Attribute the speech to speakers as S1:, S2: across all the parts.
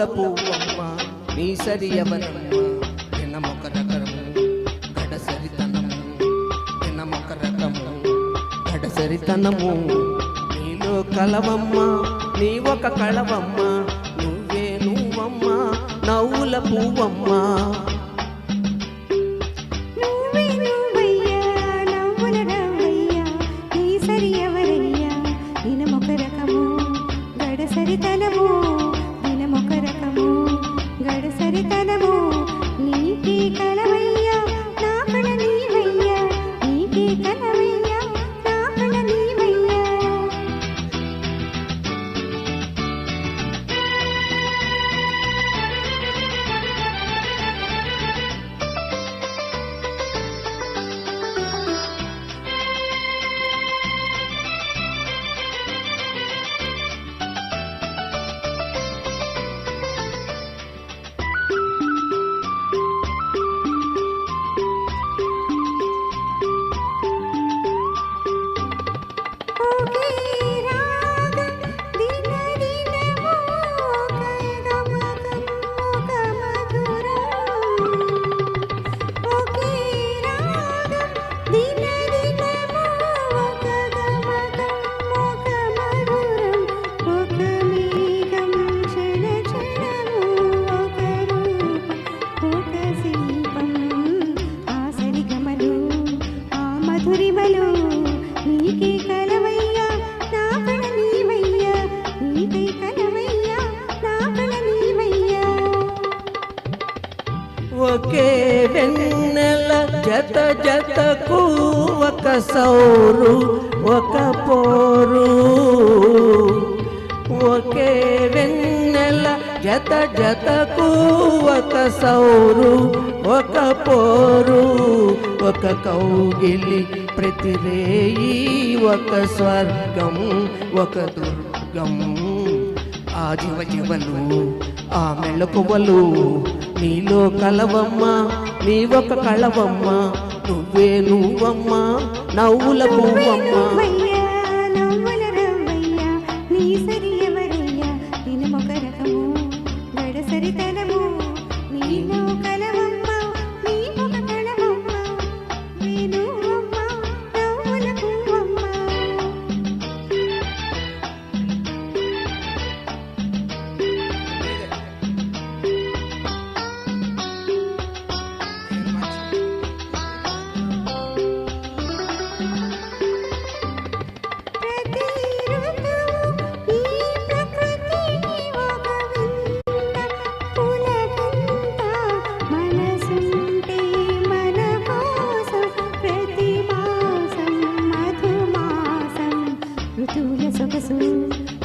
S1: పువ్వమ్మ నీ సరి ఎవరమ్మ దినమొక రకము గడసరితనము దినమొక రకము గడసరితనము నీలో కలవమ్మ నీ ఒక కళవమ్మ నువ్వే నువ్వమ్మ నవ్వుల పువ్వమ్మ
S2: గడసరితనము దినమొక రకము గడసరితనము నీకే కలవయ్యా నా కళ నీవయ్యా నీకే కలవయ్యా నా కళ నీవయ్యా నీకే కలవయ్యా నా కళ నీవయ్యా నీకే కలవయ్యా నా కళ నీవయ్యా
S1: ఒకే వెన్నెల జత జతకు ఒక సౌరు ఒక పోరు ఒకే వెన్నెల జత జతకు ఒక సౌరు ఒక పోరు ఒక కౌగిలి ప్రతిరేయి ఒక స్వర్గం ఒక దుర్గం ఆ జీవలు ఆ మెళకువలు నీలో కలవమ్మ నీ ఒక కళవమ్మ నువ్వే నువ్వమ్మ నవ్వుల పువ్వమ్మ
S2: నవ్వుల రవ్వయ్యా నీ సరి ఎవరయ్యా దినమొక రకము గడసరితనము నీలో కలవమ్మ నీ ఒక కళవమ్మ నువ్వమ్మ నవ్వుల పువ్వమ్మ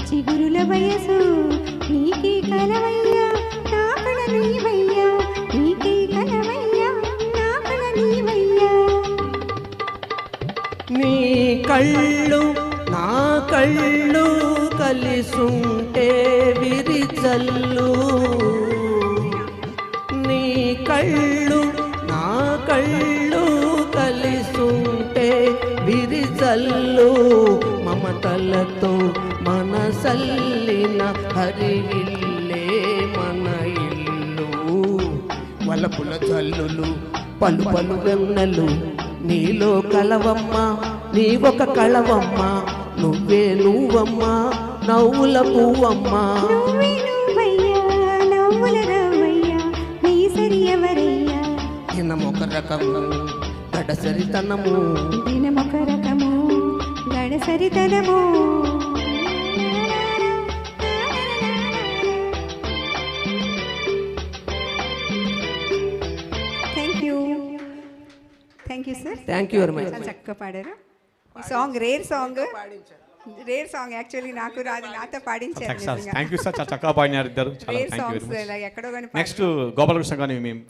S2: చిగురుల వయసు నీకే కలవయ్యా నా కళ నీవయ్యా నీకే కలవయ్యా నా కళ నీవయ్యా
S1: నీ కళ్ళు నా కళ్ళు కలిసుంటే విరిజల్లు నీ కళ్ళు నా కళ్ళు కలిసుంటే విరిజల్లు మమతలతో మనసల్లిన హరివిల్లే మన ఇల్లు వలపుల జల్లులు పలు పలు వెన్నెలు నీలో కలవమ్మ నీ ఒక కళవమ్మ నువ్వే నువ్వమ్మ నవ్వుల పువ్వమ్మ
S2: నువ్వే నువ్వయ్యా నవ్వుల రవ్వయ్యా నీ సరి ఎవరయ్యా
S1: దినమొక రకము గడసరితనము
S2: దినమొక రకము గడసరితనము thank you sir
S1: thank you very much
S2: చాలా చక్కగా పాడారు ఈ సాంగ్ రేర్ సాంగ్ యాక్చువల్లీ నాకు రాదు నాతో పాడించారు
S3: థ్యాంక్ యూ సార్ చాలా చక్కగా పాడినారు ఇద్దరు. చాలా థ్యాంక్ యూ వెరీ మచ్.
S2: ఎక్కడో కానీ
S3: నెక్స్ట్ గోపాలకృష్ణ గారిని మేము